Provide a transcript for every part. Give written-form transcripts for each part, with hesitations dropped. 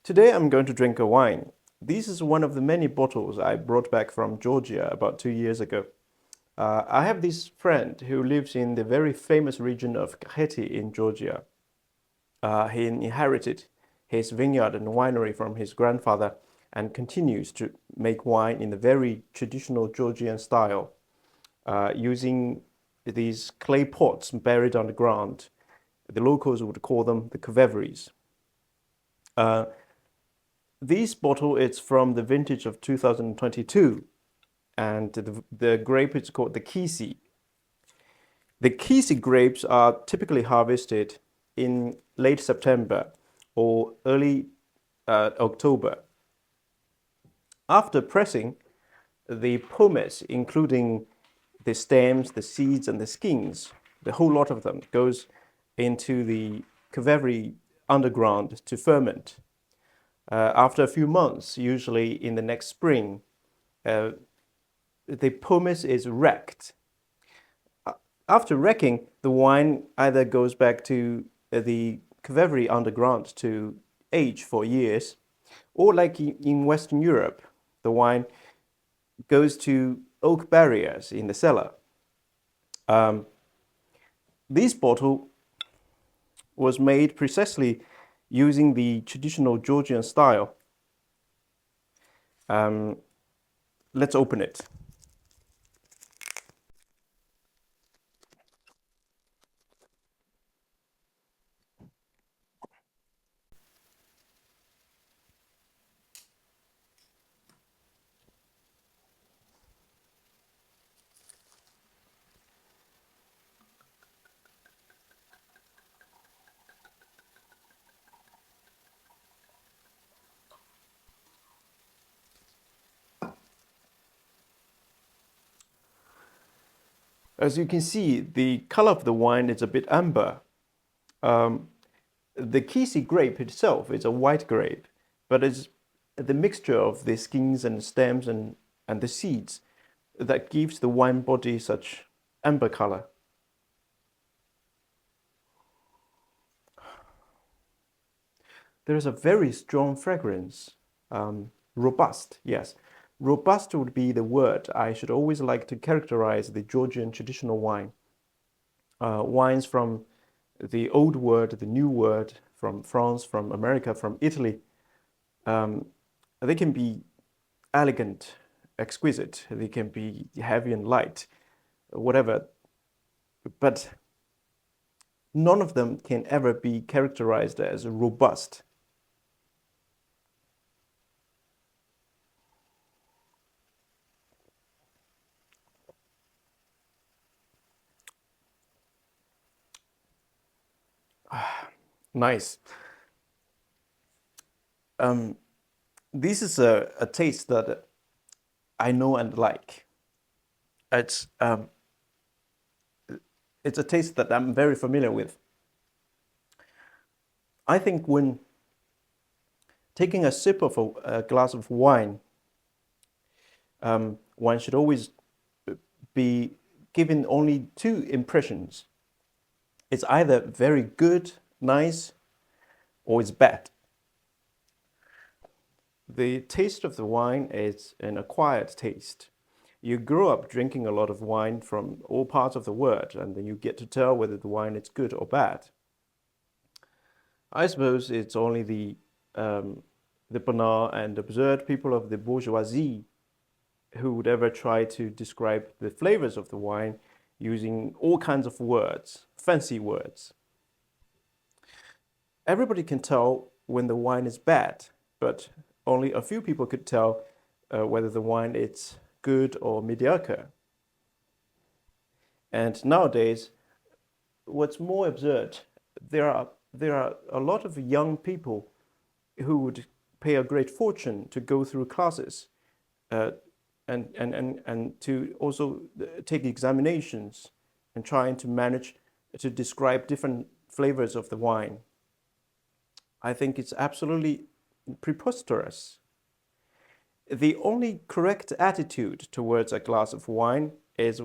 Today I'm going to drink a wine. This is one of the many bottles I brought back from Georgia about 2 years ago. I have this friend who lives in the very famous region of Kakheti in Georgia. He inherited his vineyard and winery from his grandfather and continues to make wine in the very traditional Georgian style, using these clay pots buried underground. The locals would call them the Kvevris. Uh, This bottle is from the vintage of 2022, and the grape is called the Kisi. The Kisi grapes are typically harvested in late September or early October. After pressing, the pomace, including the stems, the seeds, and the skins, the whole lot of them, goes into the Kvevri underground to ferment. After a few months, usually in the next spring, uh, the pomace is wrecked. After wrecking, the wine either goes back to the Kvevri underground to age for years, or like in Western Europe, the wine goes to oak barriers in the cellar. Um, this bottle was made precisely using the traditional Georgian style. Um, let's open it. As you can see, the color of the wine is a bit amber. Um, the Kisi grape itself is a white grape, but it's the mixture of the skins and stems and the seeds that gives the wine body such amber color. There is a very strong fragrance. Robust, yes. Robust would be the word I should always like to characterize the Georgian traditional wine. Wines from the old world, the new world, from France, from America, from Italy, um, they can be elegant, exquisite, they can be heavy and light, whatever, but none of them can ever be characterized as robust. Nice. Um, this is a taste that I know and like. It's um, it's a taste that I'm very familiar with. I think when taking a sip of a glass of wine, one should always be given only two impressions. It's either very good, nice, or it's bad. The taste of the wine is an acquired taste. You grow up drinking a lot of wine from all parts of the world, and then you get to tell whether the wine is good or bad. I suppose it's only the banal and absurd people of the bourgeoisie who would ever try to describe the flavors of the wine using all kinds of words, fancy words. Everybody can tell when the wine is bad, but only a few people could tell whether the wine is good or mediocre. And nowadays, what's more absurd, there are a lot of young people who would pay a great fortune to go through classes uh, and to also take examinations and trying to manage to describe different flavors of the wine. I think it's absolutely preposterous. The only correct attitude towards a glass of wine is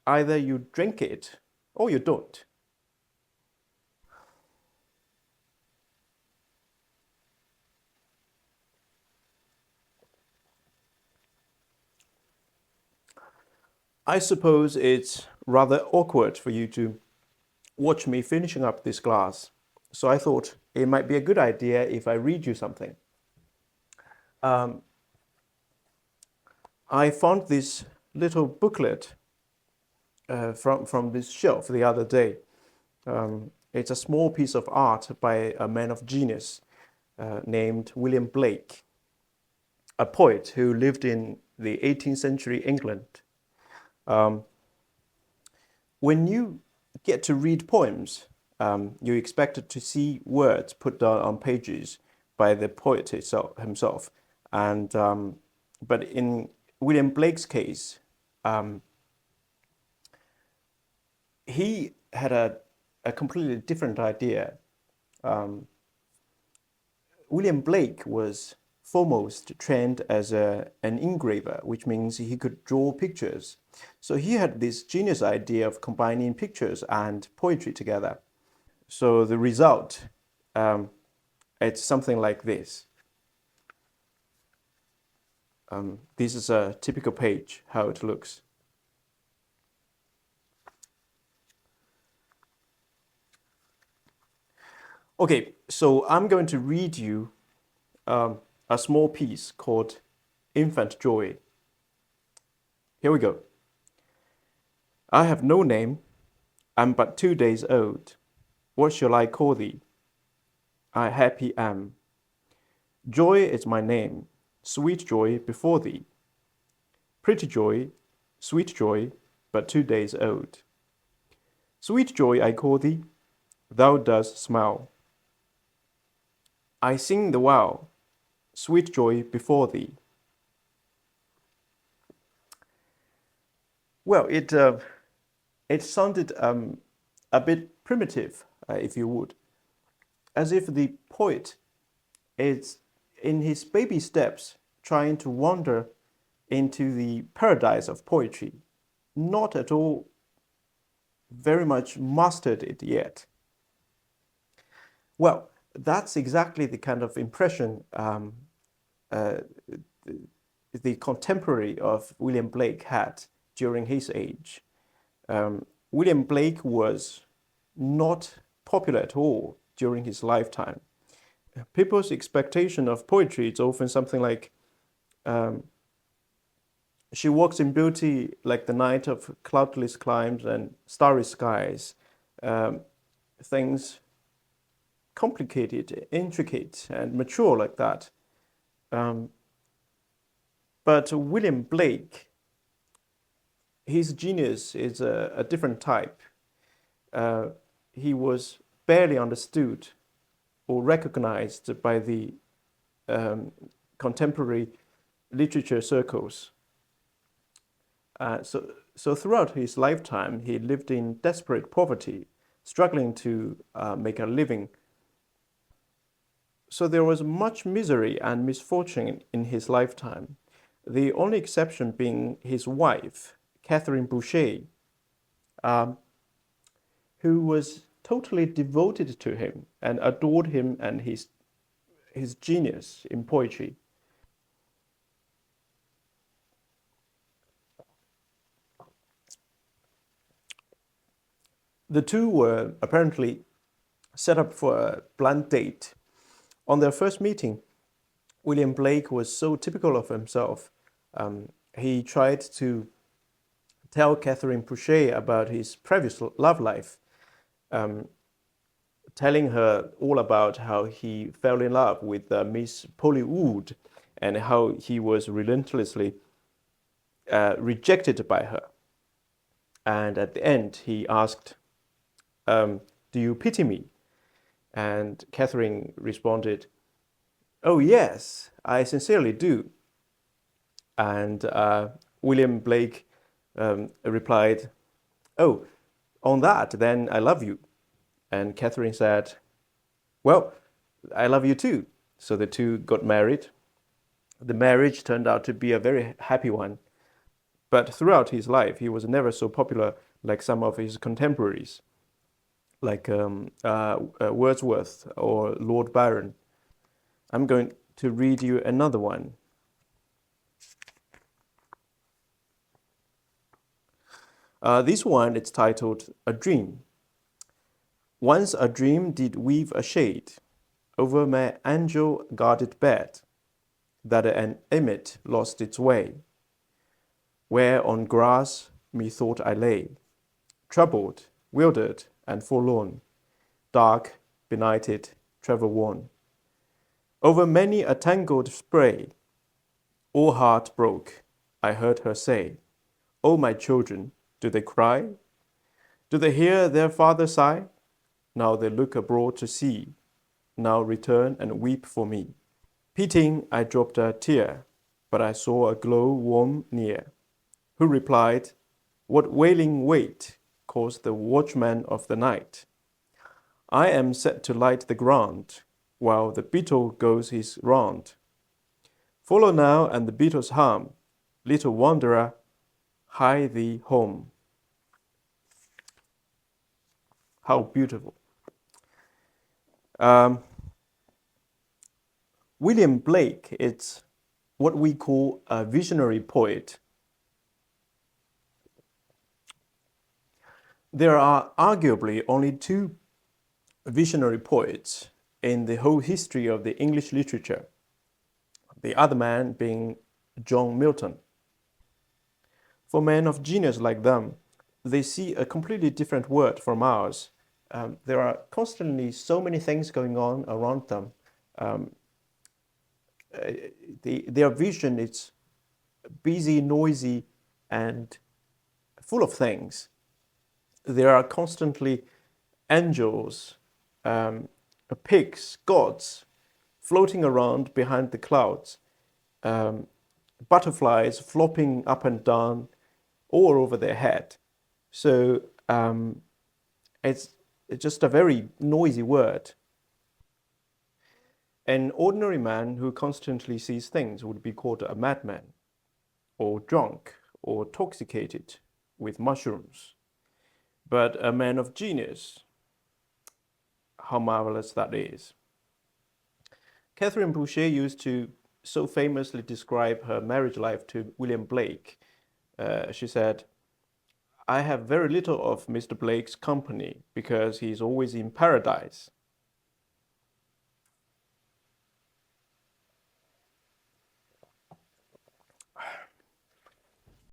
either you drink it or you don't. I suppose it's rather awkward for you to watch me finishing up this glass, so I thought it might be a good idea if I read you something. I found this little booklet from this shelf the other day. It's a small piece of art by a man of genius named William Blake, a poet who lived in the 18th century England. When you get to read poems, you expect to see words put down on pages by the poet himself. And but in William Blake's case, he had a completely different idea. William Blake was foremost trained as an engraver, which means he could draw pictures. So he had this genius idea of combining pictures and poetry together. So the result, it's something like this. This is a typical page, how it looks. Okay, so I'm going to read you a small piece called Infant Joy. Here we go. I have no name, I'm but 2 days old. What shall I call thee? I happy am. Joy is my name, sweet joy before thee. Pretty joy, sweet joy, but 2 days old. Sweet joy I call thee, thou dost smile. I sing the while, sweet joy before thee. Well, it sounded a bit primitive, if you would, as if the poet is in his baby steps trying to wander into the paradise of poetry, not at all very much mastered it yet. Well, that's exactly the kind of impression uh, the contemporary of William Blake had during his age. William Blake was not popular at all during his lifetime. People's expectation of poetry is often something like, she walks in beauty like the night of cloudless climes and starry skies. Things complicated, intricate, and mature like that. But William Blake, his genius is a different type. He was barely understood or recognized by the contemporary literature circles. So throughout his lifetime, he lived in desperate poverty, struggling to make a living. So there was much misery and misfortune in his lifetime, the only exception being his wife, Catherine Boucher, who was totally devoted to him and adored him and his genius in poetry. The two were apparently set up for a blind date. On their first meeting, William Blake was so typical of himself. He tried to tell Catherine Boucher about his previous love life, telling her all about how he fell in love with Miss Polly Wood and how he was relentlessly rejected by her. And at the end, he asked, do you pity me? And Catherine responded, oh, yes, I sincerely do. And William Blake replied, oh, on that, then I love you. And Catherine said, well, I love you too. So the two got married. The marriage turned out to be a very happy one. But throughout his life, he was never so popular like some of his contemporaries, like Wordsworth or Lord Byron. I'm going to read you another one. This one, it's titled A Dream. Once a dream did weave a shade over my angel-guarded bed, that an emmet lost its way, where on grass methought I lay, troubled, wildered, and forlorn, dark, benighted, travel-worn. Over many a tangled spray, all heart broke, I heard her say, "O my children, do they cry? Do they hear their father sigh? Now they look abroad to see, now return and weep for me." Pitying, I dropped a tear, but I saw a glow warm near, who replied, "What wailing wait calls the watchman of the night? I am set to light the ground, while the beetle goes his round. Follow now, and the beetle's harm, little wanderer, hie thee home." How beautiful. William Blake is what we call a visionary poet. There are arguably only two visionary poets in the whole history of the English literature, the other man being John Milton. For men of genius like them, they see a completely different world from ours. There are constantly so many things going on around them. Their vision is busy, noisy, and full of things. There are constantly angels, pigs, gods floating around behind the clouds, butterflies flopping up and down all over their head. So it's just a very noisy word. An ordinary man who constantly sees things would be called a madman, or drunk, or intoxicated with mushrooms. But a man of genius, how marvelous that is. Catherine Boucher used to so famously describe her marriage life to William Blake. She said, "I have very little of Mr. Blake's company because he is always in paradise.